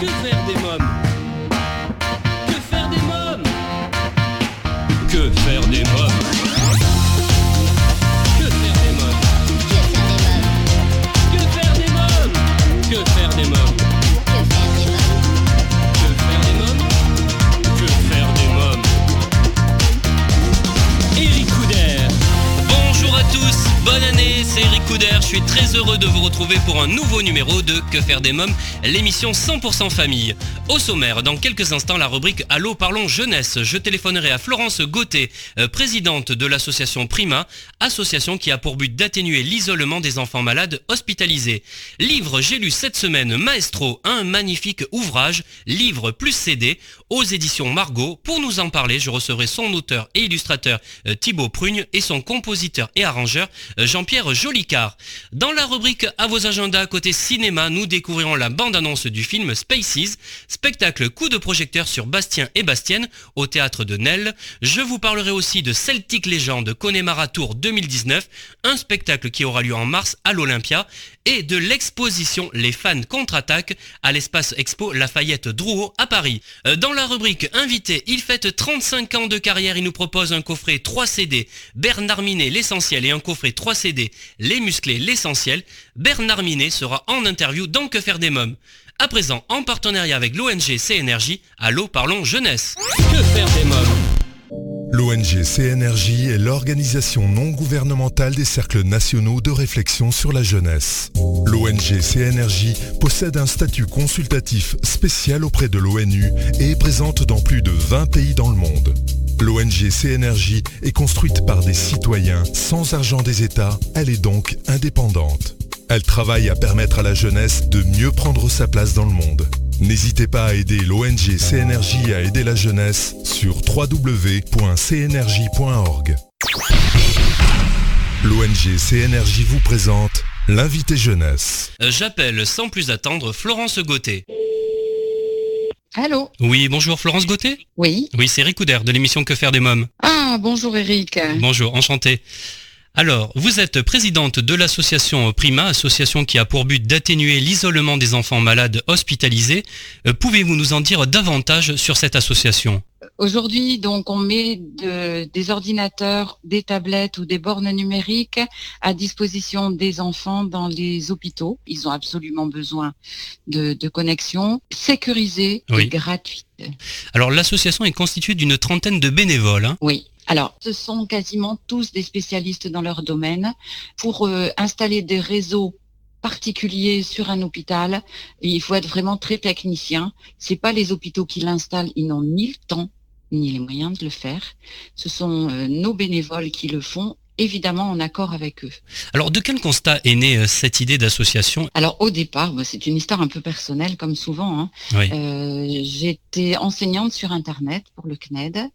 Que faire des mômes? Que faire des mômes? Que faire des mômes? Que faire des mômes? Que faire des mômes? Que faire des mômes? Que faire des mômes? Que faire des mômes? Eric Couder. Bonjour à tous, bonne année, c'est Eric Couder. Je suis très heureux de vous retrouver pour un nouveau numéro de Que faire des mômes, l'émission 100% famille. Au sommaire, dans quelques instants, la rubrique Allô, parlons jeunesse. Je téléphonerai à Florence Gauthier, présidente de l'association Prima, association qui a pour but d'atténuer l'isolement des enfants malades hospitalisés. Livre, j'ai lu cette semaine Maestro, un magnifique ouvrage, livre plus CD, aux éditions Margot. Pour nous en parler, je recevrai son auteur et illustrateur Thibaut Prugne et son compositeur et arrangeur Jean-Pierre Jolicard. Dans la rubrique à vos agendas côté cinéma, nous découvrirons la bande-annonce du film Spaces, spectacle coup de projecteur sur Bastien et Bastienne au théâtre de Nesle. Je vous parlerai aussi de Celtic Legend Connemara Tour 2019, un spectacle qui aura lieu en mars à l'Olympia, et de l'exposition Les fans contre-attaque à l'espace expo Lafayette Drouot à Paris. Dans la rubrique invité, il fête 35 ans de carrière, il nous propose un coffret 3 CD Bernard Minet l'essentiel et un coffret 3 CD Les musclés l'essentiel. Bernard Minet sera en interview dans Que faire des mômes. À présent, en partenariat avec l'ONG CNRJ, Allô, parlons jeunesse. Que faire des mômes? L'ONG CNRJ est l'organisation non gouvernementale des cercles nationaux de réflexion sur la jeunesse. L'ONG CNRJ possède un statut consultatif spécial auprès de l'ONU et est présente dans plus de 20 pays dans le monde. L'ONG CNRJ est construite par des citoyens sans argent des États, elle est donc indépendante. Elle travaille à permettre à la jeunesse de mieux prendre sa place dans le monde. N'hésitez pas à aider l'ONG CNRJ à aider la jeunesse sur www.cnrj.org. L'ONG CNRJ vous présente l'invité jeunesse. J'appelle sans plus attendre Florence Gauthier. Allô? Oui, bonjour Florence Gauthier. Oui. Oui, c'est Eric Couder de l'émission Que faire des mômes. Ah, bonjour Eric. Bonjour, enchanté. Alors, vous êtes présidente de l'association Prima, association qui a pour but d'atténuer l'isolement des enfants malades hospitalisés. Pouvez-vous nous en dire davantage sur cette association ? Aujourd'hui, donc, on met des ordinateurs, des tablettes ou des bornes numériques à disposition des enfants dans les hôpitaux. Ils ont absolument besoin de connexion sécurisée et gratuite. Alors, l'association est constituée d'une trentaine de bénévoles. Hein ? Oui. Alors, ce sont quasiment tous des spécialistes dans leur domaine. Pour installer des réseaux particuliers sur un hôpital, il faut être vraiment très technicien. C'est pas les hôpitaux qui l'installent, ils n'ont ni le temps ni les moyens de le faire. Ce sont nos bénévoles qui le font, évidemment en accord avec eux. Alors, de quel constat est née cette idée d'association ? Alors, au départ, c'est une histoire un peu personnelle, comme souvent. Hein. Oui. J'étais enseignante sur Internet pour le CNED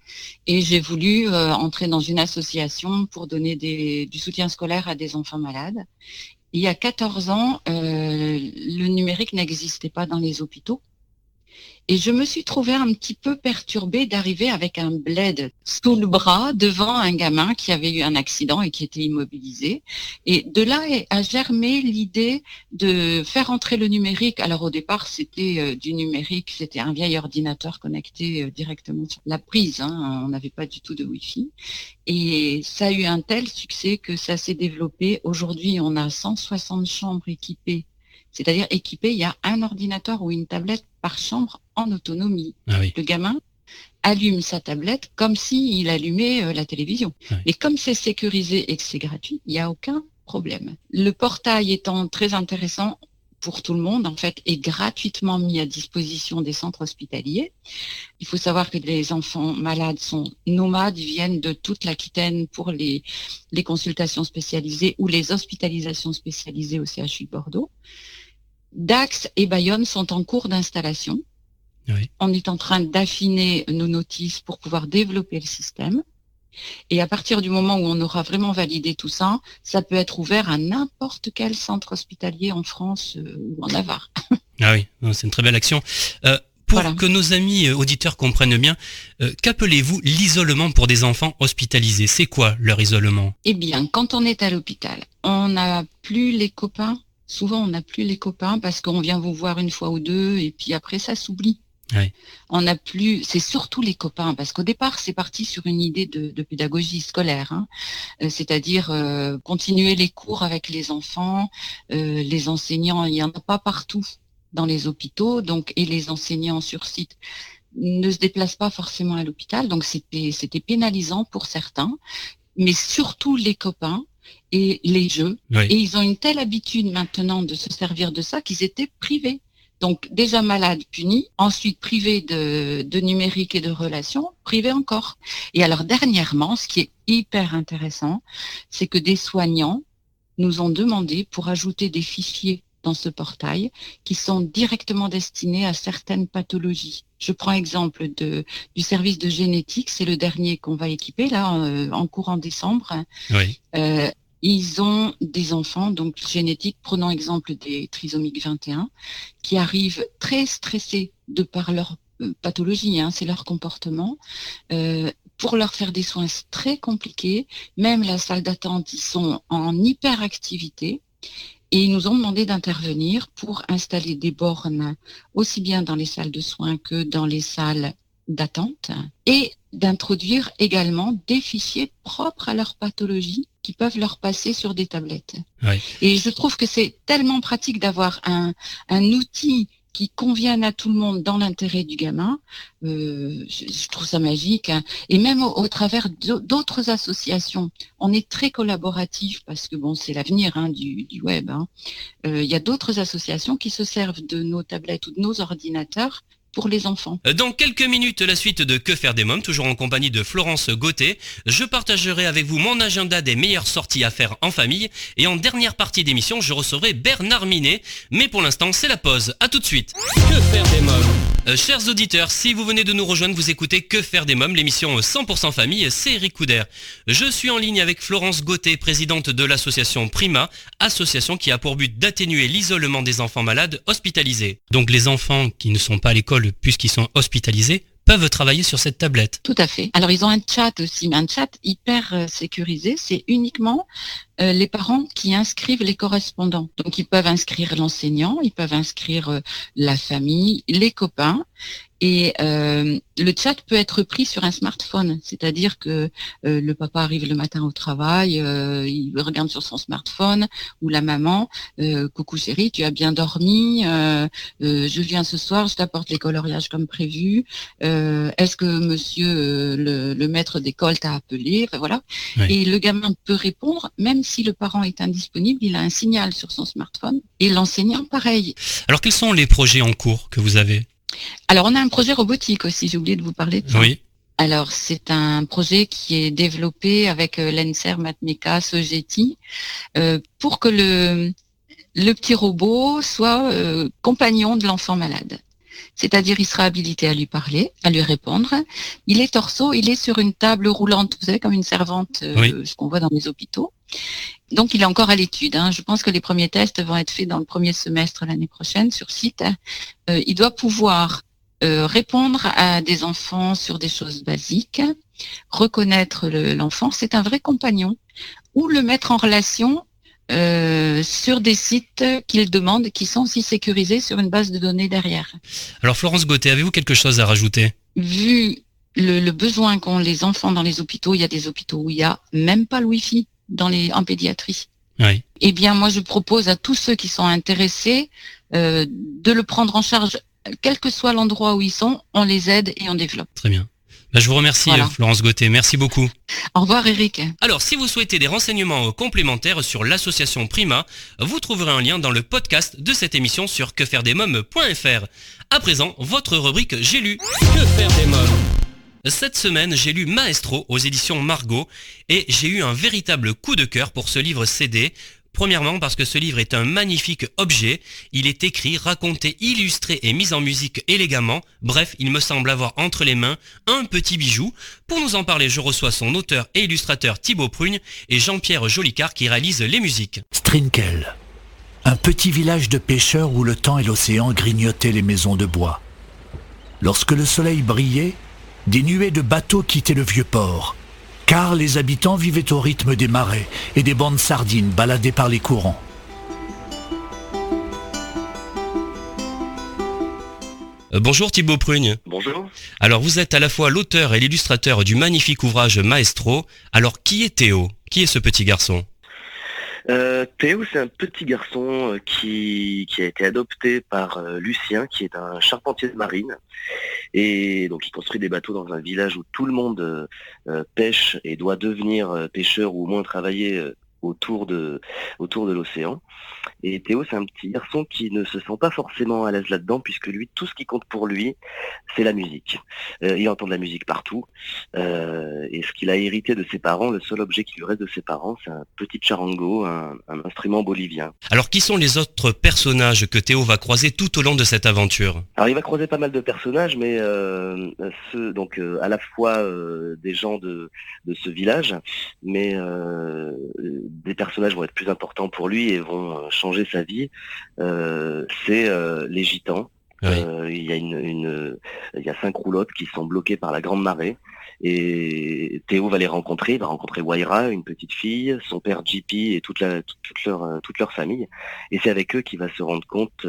et j'ai voulu entrer dans une association pour donner du soutien scolaire à des enfants malades. Il y a 14 ans, le numérique n'existait pas dans les hôpitaux. Et je me suis trouvée un petit peu perturbée d'arriver avec un bled sous le bras devant un gamin qui avait eu un accident et qui était immobilisé. Et de là a germé l'idée de faire entrer le numérique. Alors au départ, c'était du numérique, c'était un vieil ordinateur connecté directement sur la prise. Hein, on n'avait pas du tout de Wi-Fi. Et ça a eu un tel succès que ça s'est développé. Aujourd'hui, on a 160 chambres équipées. C'est-à-dire équipé, il y a un ordinateur ou une tablette par chambre en autonomie. Ah oui. Le gamin allume sa tablette comme s'il allumait la télévision. Oui. Et comme c'est sécurisé et que c'est gratuit, il n'y a aucun problème. Le portail étant très intéressant pour tout le monde, en fait, est gratuitement mis à disposition des centres hospitaliers. Il faut savoir que les enfants malades sont nomades, ils viennent de toute l'Aquitaine pour les consultations spécialisées ou les hospitalisations spécialisées au CHU de Bordeaux. Dax et Bayonne sont en cours d'installation. Oui. On est en train d'affiner nos notices pour pouvoir développer le système. Et à partir du moment où on aura vraiment validé tout ça, ça peut être ouvert à n'importe quel centre hospitalier en France ou en Navarre. Ah oui, c'est une très belle action. Pour Voilà. que nos amis auditeurs comprennent bien, qu'appelez-vous l'isolement pour des enfants hospitalisés ? C'est quoi leur isolement ? Eh bien, quand on est à l'hôpital, on n'a plus les copains souvent on n'a plus les copains parce qu'on vient vous voir une fois ou deux et puis après ça s'oublie. Oui. On n'a plus, c'est surtout les copains, parce qu'au départ, c'est parti sur une idée de pédagogie scolaire, hein. C'est-à-dire continuer les cours avec les enfants, les enseignants, il n'y en a pas partout dans les hôpitaux, donc et les enseignants sur site ne se déplacent pas forcément à l'hôpital, donc c'était pénalisant pour certains, mais surtout les copains et les jeux. Oui. Et ils ont une telle habitude maintenant de se servir de ça qu'ils étaient privés. Donc déjà malades, punis, ensuite privés de numérique et de relations, privés encore. Et alors dernièrement, ce qui est hyper intéressant, c'est que des soignants nous ont demandé pour ajouter des fichiers dans ce portail qui sont directement destinés à certaines pathologies. Je prends exemple du service de génétique, c'est le dernier qu'on va équiper là en courant décembre. Oui. Ils ont des enfants, donc génétiques, prenons exemple des trisomiques 21, qui arrivent très stressés de par leur pathologie, hein, c'est leur comportement. Pour leur faire des soins, c'est très compliqué. Même la salle d'attente, ils sont en hyperactivité. Et ils nous ont demandé d'intervenir pour installer des bornes aussi bien dans les salles de soins que dans les salles d'attente et d'introduire également des fichiers propres à leur pathologie qui peuvent leur passer sur des tablettes. Oui. Et je trouve que c'est tellement pratique d'avoir un outil qui convienne à tout le monde dans l'intérêt du gamin. Je trouve ça magique, hein. Et même au travers d'autres associations, on est très collaboratif parce que bon, c'est l'avenir, hein, du web, hein. Il y a d'autres associations qui se servent de nos tablettes ou de nos ordinateurs pour les enfants. Dans quelques minutes, la suite de Que faire des mômes, toujours en compagnie de Florence Gauthier. Je partagerai avec vous mon agenda des meilleures sorties à faire en famille. Et en dernière partie d'émission, je recevrai Bernard Minet. Mais pour l'instant, c'est la pause. À tout de suite. Que faire des mômes. Chers auditeurs, si vous venez de nous rejoindre, vous écoutez Que faire des mômes, l'émission 100% famille, c'est Eric Couder. Je suis en ligne avec Florence Gauthier, présidente de l'association Prima, association qui a pour but d'atténuer l'isolement des enfants malades hospitalisés. Donc les enfants qui ne sont pas à l'école puisqu'ils sont hospitalisés peuvent travailler sur cette tablette. Tout à fait. Alors ils ont un chat aussi, mais un chat hyper sécurisé. C'est uniquement les parents qui inscrivent les correspondants. Donc ils peuvent inscrire l'enseignant, ils peuvent inscrire la famille, les copains. Et le chat peut être pris sur un smartphone, c'est-à-dire que le papa arrive le matin au travail, il regarde sur son smartphone, ou la maman, coucou chérie, tu as bien dormi, je viens ce soir, je t'apporte les coloriages comme prévu, est-ce que monsieur le maître d'école t'a appelé, enfin, voilà. Oui. Et le gamin peut répondre, même si le parent est indisponible, il a un signal sur son smartphone, et l'enseignant pareil. Alors quels sont les projets en cours que vous avez ? Alors, on a un projet robotique aussi, j'ai oublié de vous parler de ça. Oui. Alors, c'est un projet qui est développé avec l'ENSER, Matmeka, Sogeti, pour que le petit robot soit compagnon de l'enfant malade. C'est-à-dire, il sera habilité à lui parler, à lui répondre. Il est torso, il est sur une table roulante, vous savez, comme une servante, Oui. ce qu'on voit dans les hôpitaux. Donc, il est encore à l'étude, hein. Je pense que les premiers tests vont être faits dans le premier semestre l'année prochaine sur site. Il doit pouvoir répondre à des enfants sur des choses basiques, reconnaître l'enfant, c'est un vrai compagnon, ou le mettre en relation sur des sites qu'il demande, qui sont aussi sécurisés sur une base de données derrière. Alors Florence Gauthier, avez-vous quelque chose à rajouter ? Vu le besoin qu'ont les enfants dans les hôpitaux, il y a des hôpitaux où il n'y a même pas le Wi-Fi en pédiatrie. Oui. Eh bien, moi, je propose à tous ceux qui sont intéressés de le prendre en charge, quel que soit l'endroit où ils sont, on les aide et on développe. Très bien. Je vous remercie, Voilà. Florence Gauthier. Merci beaucoup. Au revoir, Eric. Alors, si vous souhaitez des renseignements complémentaires sur l'association Prima, vous trouverez un lien dans le podcast de cette émission sur quefairedesmoms.fr. À présent, votre rubrique J'ai lu. Que faire des mômes ? Cette semaine, j'ai lu Maestro aux éditions Margot et j'ai eu un véritable coup de cœur pour ce livre CD. Premièrement parce que ce livre est un magnifique objet, il est écrit, raconté, illustré et mis en musique élégamment, bref, il me semble avoir entre les mains un petit bijou. Pour nous en parler, je reçois son auteur et illustrateur Thibaut Prugne et Jean-Pierre Jolicard qui réalisent les musiques. Strinkel, un petit village de pêcheurs où le temps et l'océan grignotaient les maisons de bois. Lorsque le soleil brillait, des nuées de bateaux quittaient le vieux port, car les habitants vivaient au rythme des marées et des bancs de sardines baladés par les courants. Bonjour Thibaut Prugne. Bonjour. Alors vous êtes à la fois l'auteur et l'illustrateur du magnifique ouvrage Maestro. Alors qui est Théo ? Qui est ce petit garçon ? Théo, c'est un petit garçon qui a été adopté par Lucien, qui est un charpentier de marine. Et donc il construit des bateaux dans un village où tout le monde pêche et doit devenir pêcheur ou au moins travailler autour de l'océan. Et Théo, c'est un petit garçon qui ne se sent pas forcément à l'aise là-dedans, puisque lui, tout ce qui compte pour lui, c'est la musique. Il entend de la musique partout. Et ce qu'il a hérité de ses parents, le seul objet qui lui reste de ses parents, c'est un petit charango, un instrument bolivien. Alors qui sont les autres personnages que Théo va croiser tout au long de cette aventure ? Alors il va croiser pas mal de personnages, mais à la fois des gens de ce village, mais des personnages vont être plus importants pour lui et vont changer sa vie. C'est les gitans. Oui. Il y a 5 roulottes qui sont bloquées par la grande marée. Et Théo va les rencontrer, il va rencontrer Waira, une petite fille, son père JP et toute leur famille. Et c'est avec eux qu'il va se rendre compte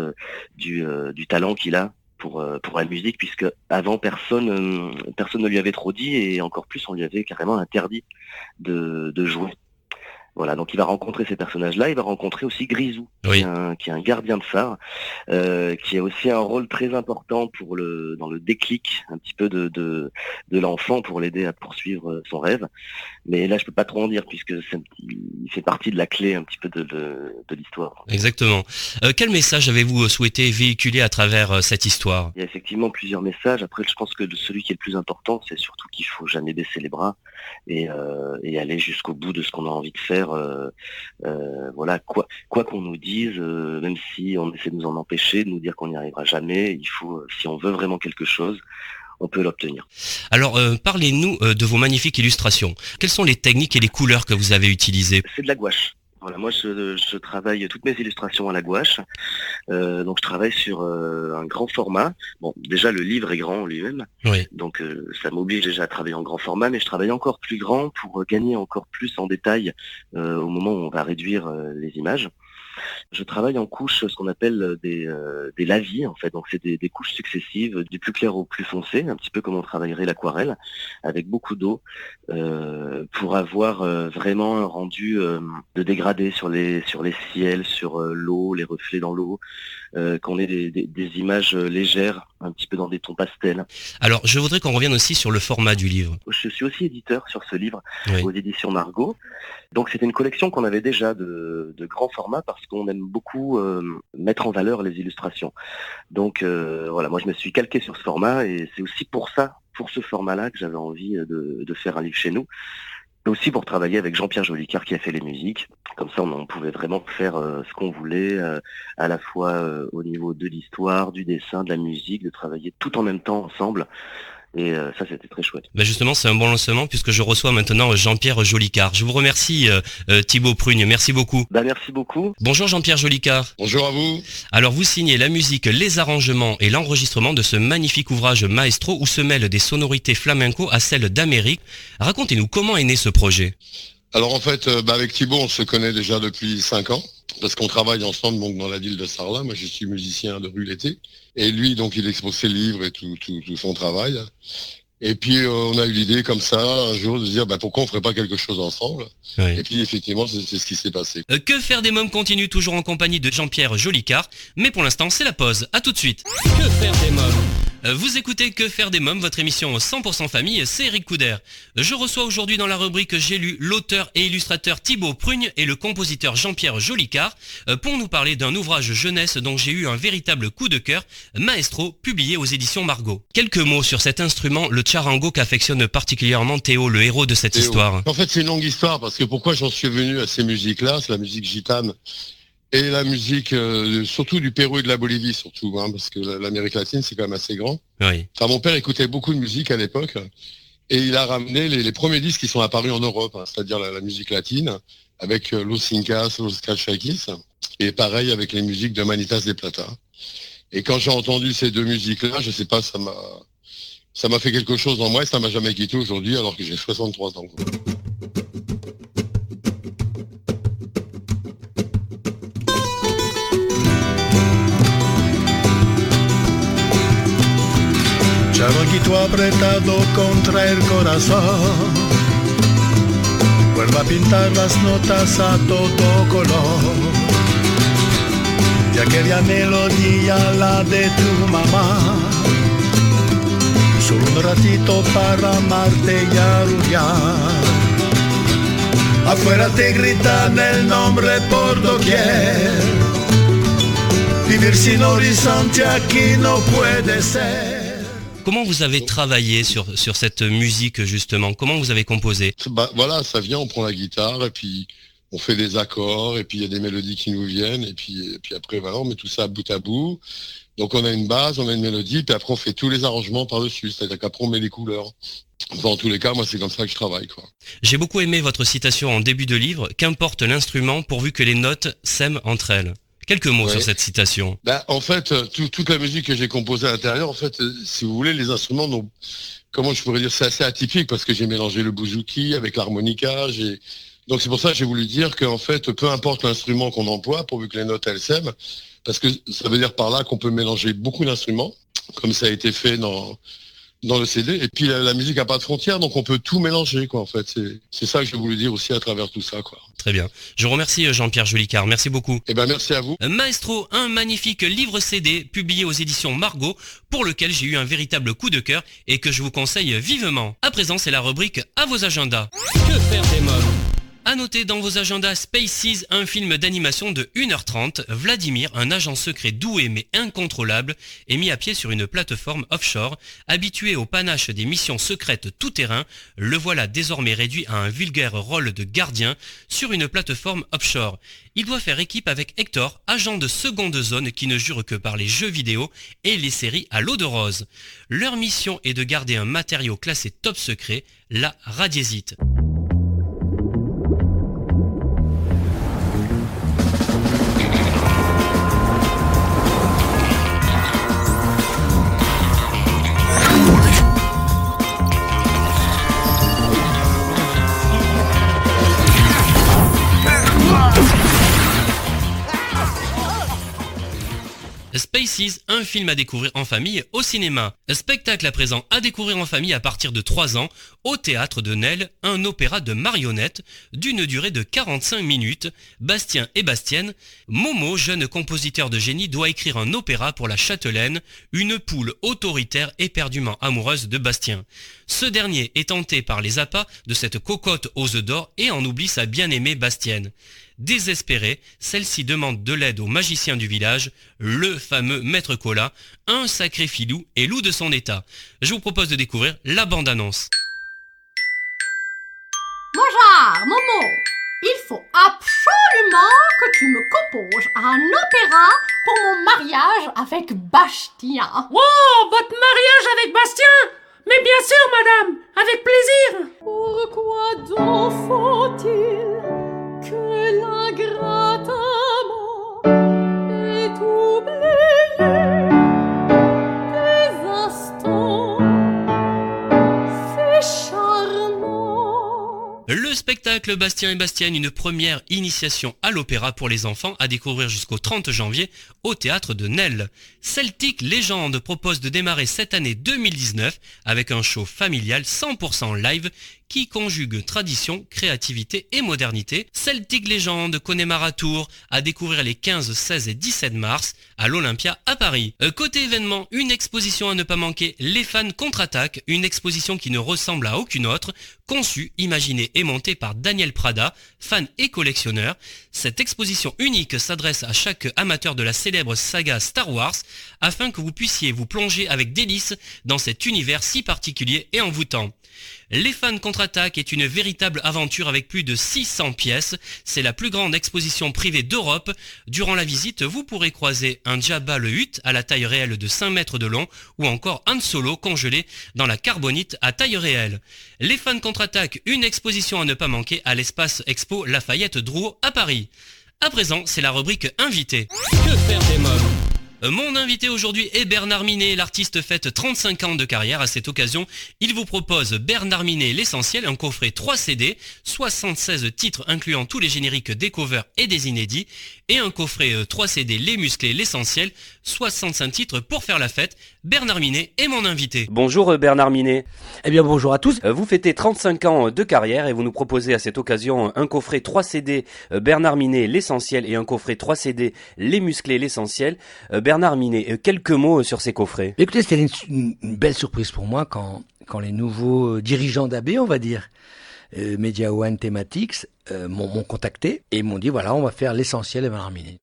du talent qu'il a pour la musique, puisque avant personne ne lui avait trop dit, et encore plus on lui avait carrément interdit de jouer. Voilà, donc il va rencontrer ces personnages-là, il va rencontrer aussi Grisou, Oui. qui est un gardien de phare, qui a aussi un rôle très important dans le déclic un petit peu de l'enfant pour l'aider à poursuivre son rêve. Mais là, je peux pas trop en dire, puisque il fait partie de la clé un petit peu de l'histoire. Exactement. Quel message avez-vous souhaité véhiculer à travers cette histoire ? Il y a effectivement plusieurs messages. Après, je pense que celui qui est le plus important, c'est surtout qu'il faut jamais baisser les bras et aller jusqu'au bout de ce qu'on a envie de faire. Voilà, quoi qu'on nous dise, même si on essaie de nous en empêcher, de nous dire qu'on n'y arrivera jamais, il faut, si on veut vraiment quelque chose, on peut l'obtenir. Alors, parlez-nous de vos magnifiques illustrations. Quelles sont les techniques et les couleurs que vous avez utilisées ? C'est de la gouache. Voilà, moi je travaille toutes mes illustrations à la gouache. Donc je travaille sur un grand format. Bon, déjà le livre est grand en lui-même, Oui. donc ça m'oblige déjà à travailler en grand format, mais je travaille encore plus grand pour gagner encore plus en détail au moment où on va réduire les images. Je travaille en couches, ce qu'on appelle des lavis, en fait. Donc c'est des couches successives, du plus clair au plus foncé, un petit peu comme on travaillerait l'aquarelle, avec beaucoup d'eau, pour avoir vraiment un rendu de dégradé sur les ciels, sur l'eau, les reflets dans l'eau, qu'on ait des images légères, un petit peu dans des tons pastels. Alors, je voudrais qu'on revienne aussi sur le format du livre. Je suis aussi éditeur sur ce livre, Oui. aux éditions Margot. Donc c'était une collection qu'on avait déjà de grands formats, parce qu'on aime beaucoup mettre en valeur les illustrations. Donc voilà, moi je me suis calqué sur ce format, et c'est aussi pour ce format-là, que j'avais envie de faire un livre chez nous. Et aussi pour travailler avec Jean-Pierre Jolicard qui a fait les musiques. Comme ça, on pouvait vraiment faire ce qu'on voulait, à la fois au niveau de l'histoire, du dessin, de la musique, de travailler tout en même temps ensemble. Et ça, c'était très chouette. Ben justement, c'est un bon lancement puisque je reçois maintenant Jean-Pierre Jolicard. Je vous remercie Thibaut Prugne, merci beaucoup. Merci beaucoup. Bonjour Jean-Pierre Jolicard. Bonjour à vous. Alors vous signez la musique, les arrangements et l'enregistrement de ce magnifique ouvrage Maestro où se mêlent des sonorités flamenco à celles d'Amérique. Racontez-nous comment est né ce projet. Alors en fait, avec Thibaut, on se connaît déjà depuis 5 ans, parce qu'on travaille ensemble donc dans la ville de Sarlat. Moi, je suis musicien de rue l'été, et lui, donc, il expose ses livres et tout son travail. Et puis, on a eu l'idée comme ça, un jour, de dire, pourquoi on ferait pas quelque chose ensemble ? Oui. Et puis, effectivement, c'est ce qui s'est passé. Que faire des mômes continue toujours en compagnie de Jean-Pierre Jolicard, mais pour l'instant, c'est la pause. À tout de suite. Que faire des mômes ? Vous écoutez Que faire des mômes, votre émission 100% famille, c'est Eric Couder. Je reçois aujourd'hui dans la rubrique J'ai lu l'auteur et illustrateur Thibaut Prugne et le compositeur Jean-Pierre Jolicard pour nous parler d'un ouvrage jeunesse dont j'ai eu un véritable coup de cœur, Maestro, publié aux éditions Margot. Quelques mots sur cet instrument, le charango qu'affectionne particulièrement Théo, le héros de cette histoire. En fait, c'est une longue histoire, parce que pourquoi j'en suis venu à ces musiques-là, c'est la musique gitane. Et la musique, surtout du Pérou et de la Bolivie, surtout, parce que l'Amérique latine, c'est quand même assez grand. Oui. Enfin, mon père écoutait beaucoup de musique à l'époque, et il a ramené les premiers disques qui sont apparus en Europe, c'est-à-dire la musique latine, avec Los Incas, Los Calchaquis, et pareil avec les musiques de Manitas de Plata. Et quand j'ai entendu ces deux musiques-là, je sais pas, ça m'a fait quelque chose en moi, et ça m'a jamais quitté aujourd'hui, alors que j'ai 63 ans. Estaba quito apretado contra el corazón. Vuelvo a pintar las notas a todo color. Y aquella melodía, la de tu mamá. Solo un ratito para amarte y arrullar. Afuera te gritan el nombre por doquier. Vivir sin horizonte aquí no puede ser. Comment vous avez travaillé sur cette musique justement? Comment vous avez composé? Voilà, ça vient, on prend la guitare et puis on fait des accords et puis il y a des mélodies qui nous viennent et puis après voilà, on met tout ça bout à bout. Donc on a une base, on a une mélodie, puis après on fait tous les arrangements par-dessus, c'est-à-dire qu'après on met les couleurs. Enfin, en tous les cas, moi c'est comme ça que je travaille, quoi. J'ai beaucoup aimé votre citation en début de livre, qu'importe l'instrument pourvu que les notes s'aiment entre elles. Quelques mots sur cette citation. En fait, toute la musique que j'ai composée à l'intérieur, en fait, si vous voulez, les instruments n'ont, comment je pourrais dire, c'est assez atypique parce que j'ai mélangé le bouzouki avec l'harmonica, donc c'est pour ça que j'ai voulu dire qu'en fait, peu importe l'instrument qu'on emploie, pourvu que les notes elles s'aiment, parce que ça veut dire par là qu'on peut mélanger beaucoup d'instruments, comme ça a été fait dans le CD, et puis la musique n'a pas de frontières, donc on peut tout mélanger, quoi, en fait. C'est ça que j'ai voulu dire aussi à travers tout ça, quoi. Très bien. Je vous remercie Jean-Pierre Jolicoeur, merci beaucoup. Merci à vous. Maestro, un magnifique livre CD publié aux éditions Margot, pour lequel j'ai eu un véritable coup de cœur et que je vous conseille vivement. À présent, c'est la rubrique à vos agendas. Que faire des mômes? À noter dans vos agendas Spaces, un film d'animation de 1h30. Vladimir, un agent secret doué mais incontrôlable, est mis à pied sur une plateforme offshore. Habitué au panache des missions secrètes tout-terrain, le voilà désormais réduit à un vulgaire rôle de gardien sur une plateforme offshore. Il doit faire équipe avec Hector, agent de seconde zone qui ne jure que par les jeux vidéo et les séries à l'eau de rose. Leur mission est de garder un matériau classé top secret, la radiésite. Spaces, un film à découvrir en famille au cinéma. Un spectacle à présent à découvrir en famille à partir de 3 ans au théâtre de Nesle, un opéra de marionnettes d'une durée de 45 minutes. Bastien et Bastienne. Momo, jeune compositeur de génie, doit écrire un opéra pour la châtelaine, une poule autoritaire éperdument amoureuse de Bastien. Ce dernier est tenté par les appâts de cette cocotte aux œufs d'or et en oublie sa bien-aimée Bastienne. Désespérée, celle-ci demande de l'aide au magicien du village, le fameux Maître Cola, un sacré filou et loup de son état. Je vous propose de découvrir la bande-annonce. Bonjour, Momo. Il faut absolument que tu me composes un opéra pour mon mariage avec Bastien. Wow, votre mariage avec Bastien? Mais bien sûr, madame, avec plaisir. Pourquoi donc faut-il que l'ingrate amant ait oublié des instants si charmants? Le spectacle Bastien et Bastienne, une première initiation à l'opéra pour les enfants à découvrir jusqu'au 30 janvier au théâtre de Nesle. Celtic Legend propose de démarrer cette année 2019 avec un show familial 100% live qui conjugue tradition, créativité et modernité. Celtic Legend Connemara à Tours à découvrir les 15, 16 et 17 mars à l'Olympia à Paris. Côté événement, une exposition à ne pas manquer, Les Fans contre-attaque, une exposition qui ne ressemble à aucune autre, conçue, imaginée et montée par Daniel Prada, fan et collectionneur. Cette exposition unique s'adresse à chaque amateur de la célèbre saga Star Wars afin que vous puissiez vous plonger avec délice dans cet univers si particulier et envoûtant. Les Fans contre-attaque est une véritable aventure avec plus de 600 pièces. C'est la plus grande exposition privée d'Europe. Durant la visite, vous pourrez croiser un Jabba le Hutt à la taille réelle de 5 mètres de long ou encore Han Solo congelé dans la carbonite à taille réelle. Les Fans contre-attaque, une exposition à ne pas manquer à l'espace Expo Lafayette Drouot à Paris. À présent, c'est la rubrique Invité. Que faire des mômes ? Mon invité aujourd'hui est Bernard Minet, l'artiste fête 35 ans de carrière. À cette occasion, il vous propose Bernard Minet l'essentiel, un coffret 3 CD, 76 titres incluant tous les génériques des covers et des inédits, et un coffret 3 CD Les Musclés, l'Essentiel, 65 titres pour faire la fête. Bernard Minet est mon invité. Bonjour Bernard Minet. Eh bien bonjour à tous. Vous fêtez 35 ans de carrière et vous nous proposez à cette occasion un coffret 3 CD Bernard Minet, l'Essentiel et un coffret 3 CD Les Musclés, l'Essentiel. Bernard Minet, quelques mots sur ces coffrets. Écoutez, c'était une belle surprise pour moi quand les nouveaux dirigeants d'AB, on va dire, Media One Thematics, m'ont contacté et m'ont dit voilà, on va faire l'Essentiel et Bernard Minet.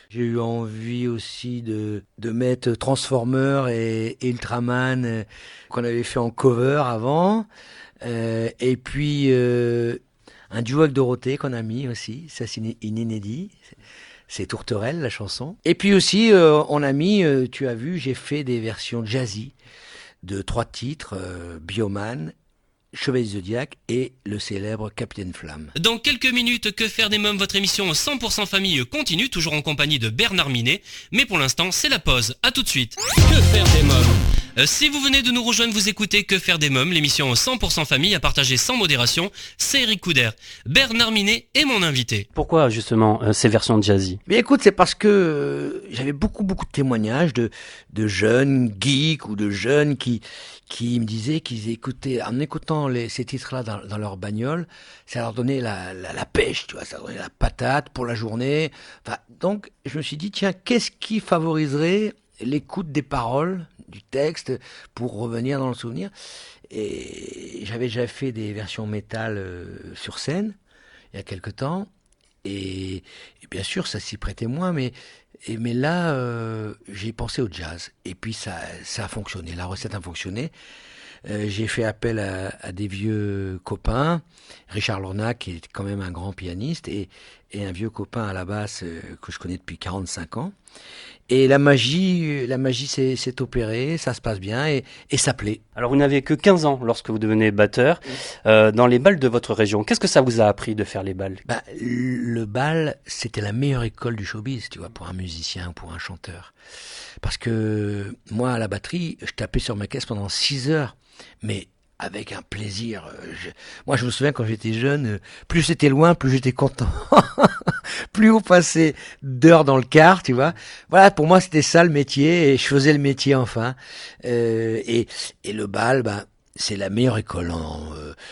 J'ai eu envie aussi de mettre Transformer et Ultraman qu'on avait fait en cover avant, et puis un duo avec Dorothée qu'on a mis aussi, ça c'est inédit. C'est Tourterelle, la chanson. Et puis aussi, on a mis, tu as vu, j'ai fait des versions jazzy de 3 titres, Bioman, Chevalier du Zodiac et le célèbre Capitaine Flamme. Dans quelques minutes, Que faire des mômes, votre émission 100% famille continue, toujours en compagnie de Bernard Minet. Mais pour l'instant, c'est la pause. À tout de suite. Que faire des mômes. Si vous venez de nous rejoindre, vous écoutez Que faire des mômes, l'émission 100% famille à partager sans modération. C'est Eric Couder. Bernard Minet est mon invité. Pourquoi justement ces versions jazzy ? Mais écoute, c'est parce que j'avais beaucoup de témoignages de jeunes geeks ou de jeunes qui me disaient qu'ils écoutaient, en écoutant ces titres-là dans leur bagnole, ça leur donnait la pêche, tu vois, ça leur donnait la patate pour la journée. Enfin, donc, je me suis dit, tiens, qu'est-ce qui favoriserait l'écoute des paroles, du texte, pour revenir dans le souvenir? Et j'avais déjà fait des versions métal sur scène, il y a quelque temps, et bien sûr, ça s'y prêtait moins, mais là, j'ai pensé au jazz. Et puis, ça a fonctionné. La recette a fonctionné. J'ai fait appel à des vieux copains. Richard Lorna, qui est quand même un grand pianiste, et un vieux copain à la basse que je connais depuis 45 ans. Et la magie s'est opérée, ça se passe bien et ça plaît. Alors vous n'avez que 15 ans lorsque vous devenez batteur. Dans les bals de votre région, qu'est-ce que ça vous a appris de faire les bals ? Le bal, c'était la meilleure école du showbiz, tu vois, pour un musicien, pour un chanteur. Parce que moi, à la batterie, je tapais sur ma caisse pendant 6 heures, mais avec un plaisir. Moi, je me souviens quand j'étais jeune, plus c'était loin, plus j'étais content. Plus on passait d'heures dans le car, tu vois. Voilà, pour moi, c'était ça le métier, et je faisais le métier enfin. Et le bal, c'est la meilleure école.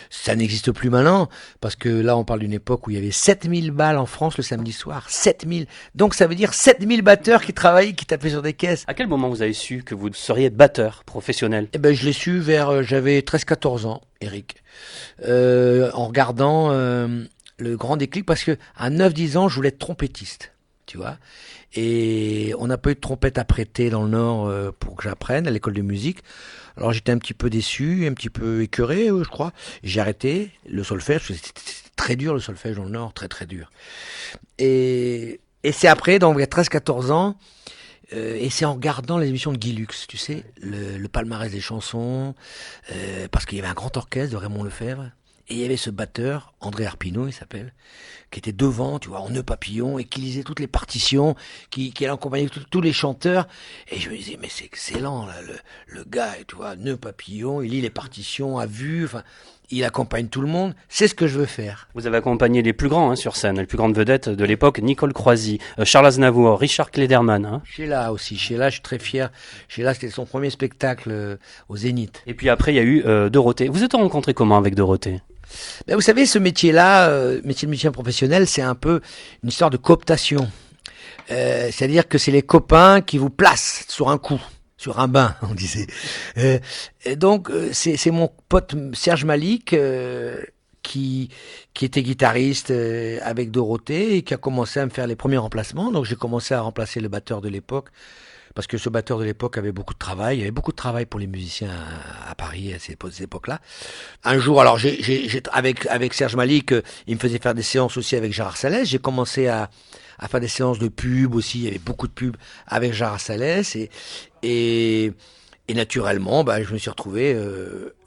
Ça n'existe plus maintenant, parce que là, on parle d'une époque où il y avait 7000 balles en France le samedi soir. 7000. Donc, ça veut dire 7000 batteurs qui travaillaient, qui tapaient sur des caisses. À quel moment vous avez su que vous seriez batteur professionnel ? Je l'ai su j'avais 13-14 ans, Eric. En regardant le grand déclic, parce que à 9-10 ans, je voulais être trompettiste, tu vois. Et on n'a pas eu de trompette à prêter dans le Nord pour que j'apprenne à l'école de musique. Alors j'étais un petit peu déçu, un petit peu écœuré, je crois. J'ai arrêté le solfège, parce que c'était très dur le solfège dans le Nord, très très dur. Et c'est après, donc il y a 13-14 ans, et c'est en regardant les émissions de Guy Lux, tu sais, le palmarès des chansons, parce qu'il y avait un grand orchestre de Raymond Lefebvre, et il y avait ce batteur, André Arpino il s'appelle, qui était devant, tu vois, en nœud papillon, et qui lisait toutes les partitions, qui allait accompagner tous les chanteurs. Et je me disais, mais c'est excellent, là, le gars, tu vois, nœud papillon, il lit les partitions à vue, enfin, il accompagne tout le monde. C'est ce que je veux faire. Vous avez accompagné les plus grands sur scène, les plus grandes vedettes de l'époque, Nicole Croisy, Charles Aznavour, Richard Klederman. Sheila aussi. Sheila, je suis très fier. Sheila, c'était son premier spectacle au Zénith. Et puis après, il y a eu Dorothée. Vous êtes rencontré comment avec Dorothée ? Vous savez, ce métier-là, métier de musicien professionnel, c'est un peu une histoire de cooptation. C'est-à-dire que c'est les copains qui vous placent sur un coup, sur un bain, on disait. Et donc, c'est mon pote Serge Malik qui était guitariste avec Dorothée et qui a commencé à me faire les premiers remplacements. Donc, j'ai commencé à remplacer le batteur de l'époque. Parce que ce batteur de l'époque avait beaucoup de travail. Il y avait beaucoup de travail pour les musiciens à Paris à cette époque-là. Un jour, alors avec Serge Malik, il me faisait faire des séances aussi avec Gérard Salès. J'ai commencé à faire des séances de pub aussi. Il y avait beaucoup de pubs avec Gérard Salès. Et naturellement, je me suis retrouvé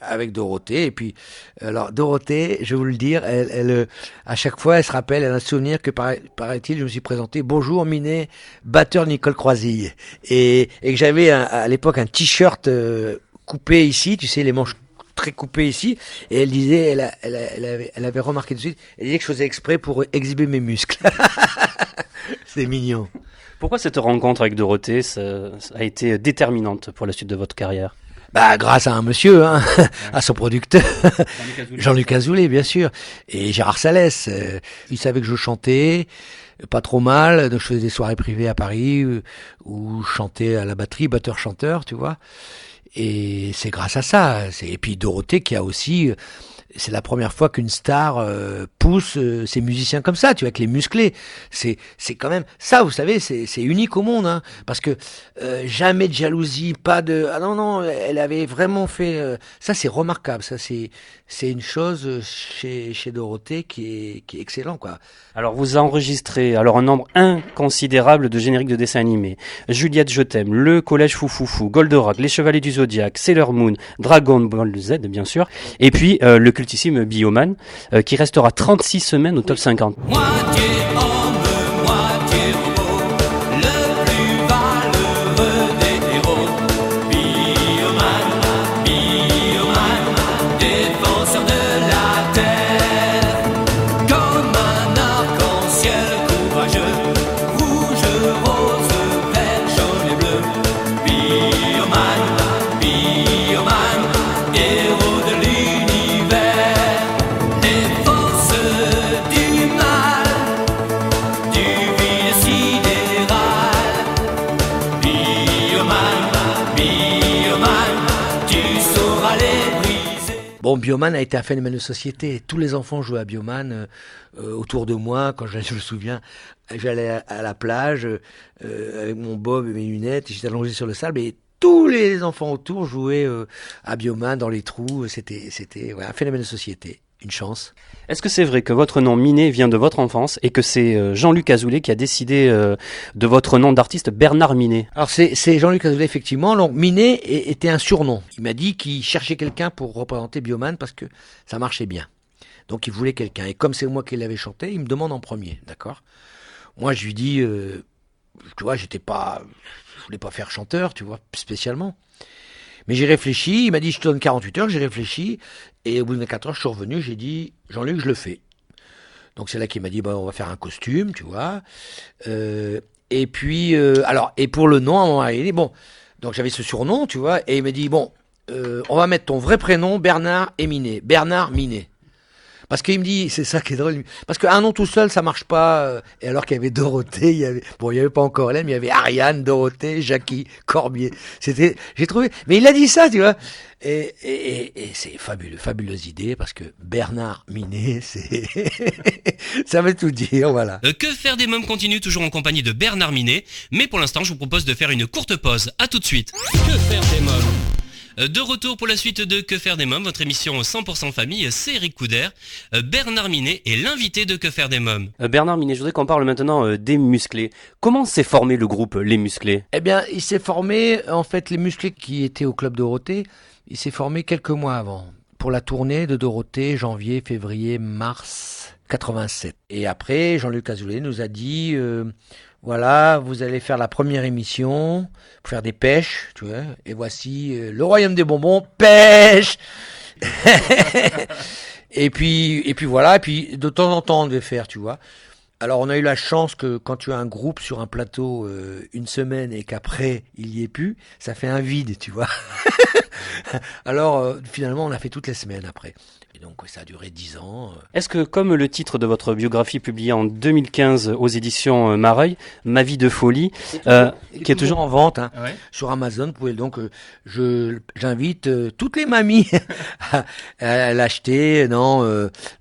avec Dorothée. Et puis, alors Dorothée, je vais vous le dire, elle à chaque fois, elle se rappelle, elle a un souvenir que paraît-il, je me suis présenté, bonjour Minet, batteur Nicole Croisy, et que j'avais à l'époque un t-shirt coupé ici, tu sais, les manches très coupé ici. Et elle disait, elle avait remarqué tout de suite, elle disait que je faisais exprès pour exhiber mes muscles. C'est mignon. Pourquoi cette rencontre avec Dorothée ça a été déterminante pour la suite de votre carrière? Bah, grâce à un monsieur, hein, à son producteur, Jean-Luc Azoulay, bien sûr, et Gérard Salès. Il savait que je chantais, pas trop mal, donc je faisais des soirées privées à Paris, où je chantais à la batterie, batteur-chanteur, tu vois. Et c'est grâce à ça. Et puis Dorothée qui a aussi... C'est la première fois qu'une star pousse ses musiciens comme ça, tu vois, avec les musclés. C'est quand même ça, vous savez, c'est unique au monde, hein, parce que jamais de jalousie, pas de non, elle avait vraiment fait ça, c'est remarquable, ça c'est une chose chez Dorothée qui est excellent, quoi. Alors vous enregistrez un nombre inconsidérable de génériques de dessins animés. Juliette je t'aime, le Collège Foufoufou, Goldorak, Les Chevaliers du Zodiaque, Sailor Moon, Dragon Ball Z bien sûr, et puis le cultissime Bioman qui restera 36 semaines au top 50. Moitié homme, moitié robot, le plus valeureux des héros. Bioman, défenseur de la terre, comme un arc-en-ciel courageux, rouge, rose, vert, jaune et bleu. Bioman, héros de l'univers, les forces du mal, du vide sidéral. Bioman, tu sauras les briser. Bon, Bioman a été un phénomène de société. Tous les enfants jouaient à Bioman autour de moi. Quand je me souviens, j'allais à la plage avec mon bob et mes lunettes, et j'étais allongé sur le sable et tous les enfants autour jouaient à Bioman dans les trous. C'était un phénomène de société. Une chance. Est-ce que c'est vrai que votre nom Minet vient de votre enfance et que c'est Jean-Luc Azoulay qui a décidé de votre nom d'artiste Bernard Minet? Alors c'est Jean-Luc Azoulay effectivement. Donc Minet était un surnom. Il m'a dit qu'il cherchait quelqu'un pour représenter Bioman parce que ça marchait bien. Donc il voulait quelqu'un. Et comme c'est moi qui l'avais chanté, il me demande en premier, d'accord? Moi je lui dis, tu vois, je voulais pas faire chanteur, tu vois, spécialement. Mais j'ai réfléchi, il m'a dit je te donne 48 heures, j'ai réfléchi, et au bout de 24 heures je suis revenu, j'ai dit Jean-Luc je le fais. Donc c'est là qu'il m'a dit on va faire un costume, tu vois. Et puis, et pour le nom, à un moment il dit bon, donc j'avais ce surnom, tu vois, et il m'a dit bon, on va mettre ton vrai prénom Bernard et Minet, Bernard Minet. Parce qu'il me dit, c'est ça qui est drôle, parce qu'un nom tout seul, ça marche pas. Et alors qu'il y avait Dorothée, il y avait pas encore Hélène, mais il y avait Ariane, Dorothée, Jackie, Corbier. J'ai trouvé, mais il a dit ça, tu vois. Et c'est fabuleux, fabuleuse idée, parce que Bernard Minet, ça veut tout dire, voilà. Que faire des mômes continue toujours en compagnie de Bernard Minet, mais pour l'instant, je vous propose de faire une courte pause. À tout de suite. Que faire des mômes? De retour pour la suite de Que faire des mômes, votre émission 100% famille, c'est Eric Couder. Bernard Minet est l'invité de Que faire des mômes. Bernard Minet, je voudrais qu'on parle maintenant des Musclés. Comment s'est formé le groupe Les Musclés? Eh bien, il s'est formé, en fait, Les Musclés qui étaient au Club Dorothée, il s'est formé quelques mois avant, pour la tournée de Dorothée, janvier, février, mars 87. Et après, Jean-Luc Azoulay nous a dit... voilà, vous allez faire la première émission pour faire des pêches, tu vois. Et voici le royaume des bonbons, pêche. et puis voilà, et puis de temps en temps on devait faire, tu vois. Alors on a eu la chance que quand tu as un groupe sur un plateau une semaine et qu'après il y ait plus, ça fait un vide, tu vois. Alors finalement on a fait toutes les semaines après. Et donc ça a duré 10 ans. Est-ce que comme le titre de votre biographie publiée en 2015 aux éditions Mareuil, Ma vie de folie, qui est toujours en vente sur Amazon, vous pouvez donc j'invite toutes les mamies à l'acheter,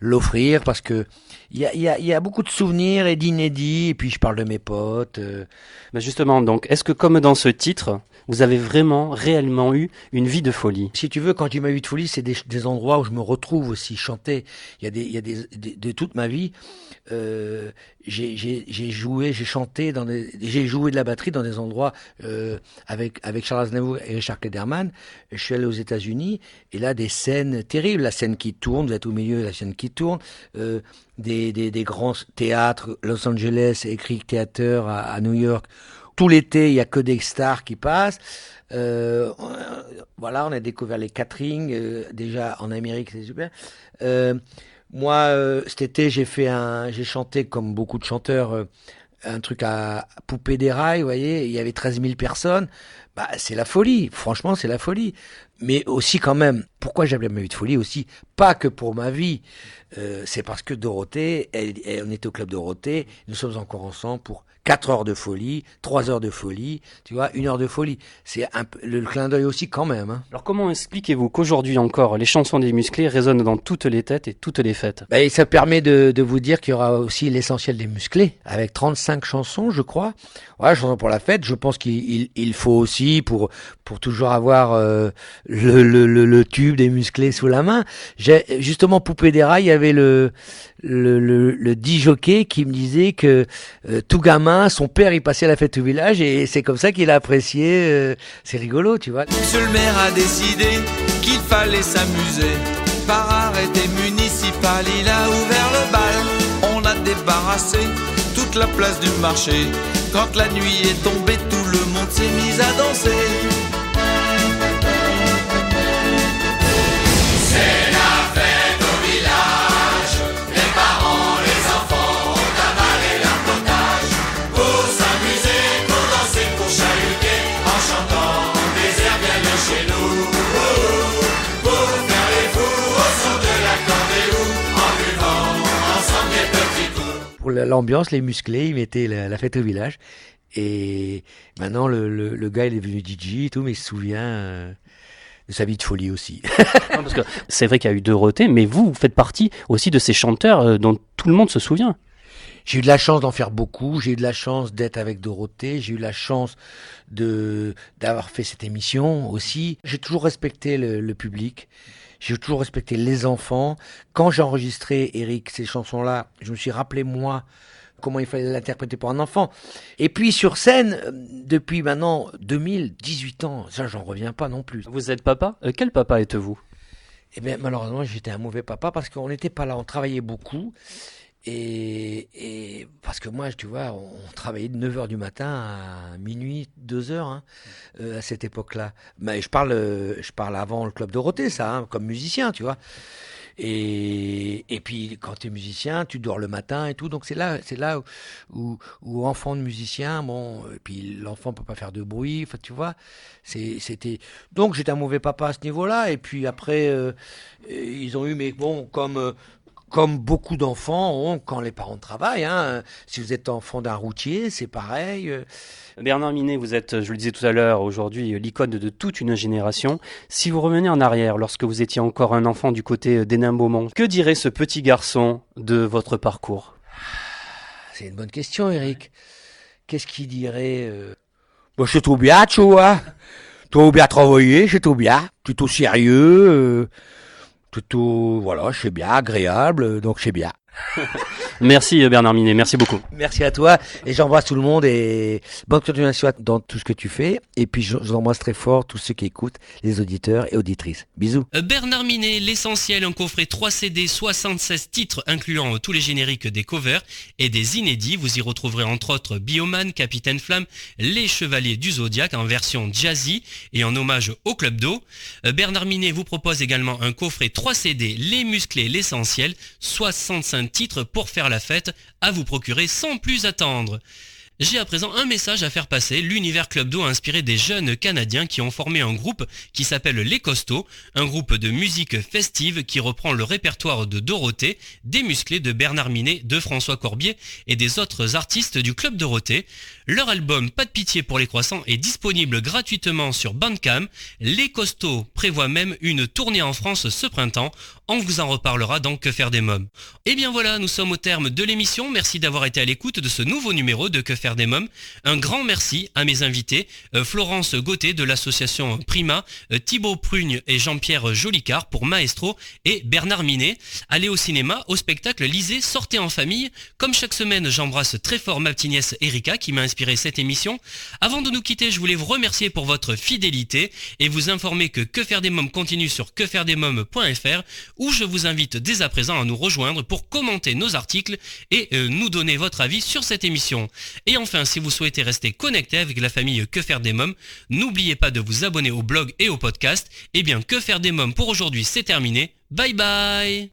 l'offrir parce que il y a beaucoup de souvenirs et d'inédits, et puis je parle de mes potes. Mais justement, donc, est-ce que comme dans ce titre, vous avez réellement eu une vie de folie? Si tu veux, quand je dis ma vie de folie, c'est des endroits où je me retrouve aussi chanter. Il y a de toute ma vie, j'ai joué, j'ai chanté j'ai joué de la batterie dans des endroits avec Charles Aznavour et Richard Klederman. Je suis allé aux États-Unis et là des scènes terribles, la scène qui tourne, vous êtes au milieu de la scène qui tourne, des grands théâtres, Los Angeles, Electric Theater à New York, tout l'été, il y a que des stars qui passent. Voilà, on a découvert les catering, déjà en Amérique, c'est super. Moi, cet été, j'ai chanté comme beaucoup de chanteurs, un truc à Poupée des Rails, vous voyez, il y avait 13 000 personnes. Bah, c'est la folie, franchement, c'est la folie. Mais aussi quand même, pourquoi j'appelais ma vie de folie aussi, pas que pour ma vie, c'est parce que Dorothée, on était au Club Dorothée, nous sommes encore ensemble pour 4 heures de folie, 3 heures de folie, tu vois, 1 heure de folie. C'est le clin d'œil aussi quand même. Hein. Alors comment expliquez-vous qu'aujourd'hui encore, les chansons des musclés résonnent dans toutes les têtes et toutes les fêtes? Bah, et ça permet de vous dire qu'il y aura aussi l'essentiel des musclés, avec 35 chansons, je crois. Ouais, chansons pour la fête, je pense qu'il faut aussi, pour toujours avoir le tube des musclés sous la main. Justement, Poupée des Rails, il y avait le DJ qui me disait que tout gamin, son père, il passait la fête au village et c'est comme ça qu'il a apprécié. C'est rigolo, tu vois. Monsieur le maire a décidé qu'il fallait s'amuser. Par arrêté municipal, il a ouvert le bal. On a débarrassé toute la place du marché. Quand la nuit est tombée, tout le monde s'est mis à danser. C'est la fête au village. Les parents, les enfants ont avalé leur potage. Pour s'amuser, pour danser, pour chahuter, en chantant des airs bien de chez nous. Pour faire les fous au son de l'accordéon, en buvant ensemble des petits coups. Pour l'ambiance, les musclés, ils mettaient la fête au village. Et maintenant, le gars, il est devenu DJ et tout, mais il se souvient de sa vie de folie aussi. Non, parce que c'est vrai qu'il y a eu Dorothée, mais vous faites partie aussi de ces chanteurs dont tout le monde se souvient. J'ai eu de la chance d'en faire beaucoup, j'ai eu de la chance d'être avec Dorothée, j'ai eu la chance d'avoir fait cette émission aussi. J'ai toujours respecté le public, j'ai toujours respecté les enfants. Quand j'ai enregistré, Eric, ces chansons-là, je me suis rappelé, moi, comment il fallait l'interpréter pour un enfant. Et puis sur scène, depuis maintenant 2018 ans, ça j'en reviens pas non plus. Vous êtes papa? Quel papa êtes-vous? Eh bien malheureusement j'étais un mauvais papa parce qu'on n'était pas là, on travaillait beaucoup. Et parce que moi, tu vois, on travaillait de 9h du matin à minuit, 2h hein, à cette époque-là. Mais je parle avant le Club Dorothée, ça, hein, comme musicien, tu vois. Et puis quand tu es musicien, tu dors le matin et tout, donc c'est là où enfant de musicien, bon, et puis l'enfant peut pas faire de bruit, enfin tu vois, c'était donc j'étais un mauvais papa à ce niveau-là. Et puis après ils ont eu, mais bon, comme beaucoup d'enfants ont quand les parents travaillent, hein. Si vous êtes enfant d'un routier, c'est pareil. Bernard Minet, vous êtes, je le disais tout à l'heure, aujourd'hui l'icône de toute une génération. Si vous revenez en arrière, lorsque vous étiez encore un enfant du côté d'Hénin-Beaumont, que dirait ce petit garçon de votre parcours? C'est une bonne question, Eric. Qu'est-ce qu'il dirait Bon, c'est tout bien, tu vois. Tout bien travaillé, c'est tout bien. Plutôt sérieux. Plutôt, voilà, c'est bien, agréable, donc c'est bien. Merci Bernard Minet, merci beaucoup. Merci à toi et j'embrasse tout le monde et bonne continuation dans tout ce que tu fais. Et puis j'embrasse très fort tous ceux qui écoutent, les auditeurs et auditrices. Bisous. Bernard Minet, l'essentiel, un coffret 3 CD, 76 titres incluant tous les génériques des covers et des inédits. Vous y retrouverez entre autres Bioman, Capitaine Flamme, Les Chevaliers du Zodiac en version jazzy et en hommage au Club d'eau. Bernard Minet vous propose également un coffret 3 CD, Les Musclés, l'essentiel, 65 titres pour faire la fête, à vous procurer sans plus attendre. J'ai à présent un message à faire passer. L'univers Club d'eau a inspiré des jeunes Canadiens qui ont formé un groupe qui s'appelle Les Costauds, un groupe de musique festive qui reprend le répertoire de Dorothée, des Musclés de Bernard Minet, de François Corbier et des autres artistes du Club Dorothée. Leur album Pas de pitié pour les croissants est disponible gratuitement sur Bandcamp. Les Costauds prévoient même une tournée en France ce printemps. On vous en reparlera dans Que faire des mômes. Et bien voilà, nous sommes au terme de l'émission. Merci d'avoir été à l'écoute de ce nouveau numéro de Que faire des mômes. Un grand merci à mes invités, Florence Gauthier de l'association Prima, Thibaut Prugne et Jean-Pierre Jolicard pour Maestro et Bernard Minet. Allez au cinéma, au spectacle, lisez, sortez en famille. Comme chaque semaine, j'embrasse très fort ma petite nièce Erika qui m'a inspiré cette émission. Avant de nous quitter, je voulais vous remercier pour votre fidélité et vous informer que faire des mômes continue sur quefairedesmômes.fr où je vous invite dès à présent à nous rejoindre pour commenter nos articles et nous donner votre avis sur cette émission. Et enfin, si vous souhaitez rester connecté avec la famille Que faire des mômes, n'oubliez pas de vous abonner au blog et au podcast. Eh bien, Que faire des mômes pour aujourd'hui, c'est terminé. Bye bye.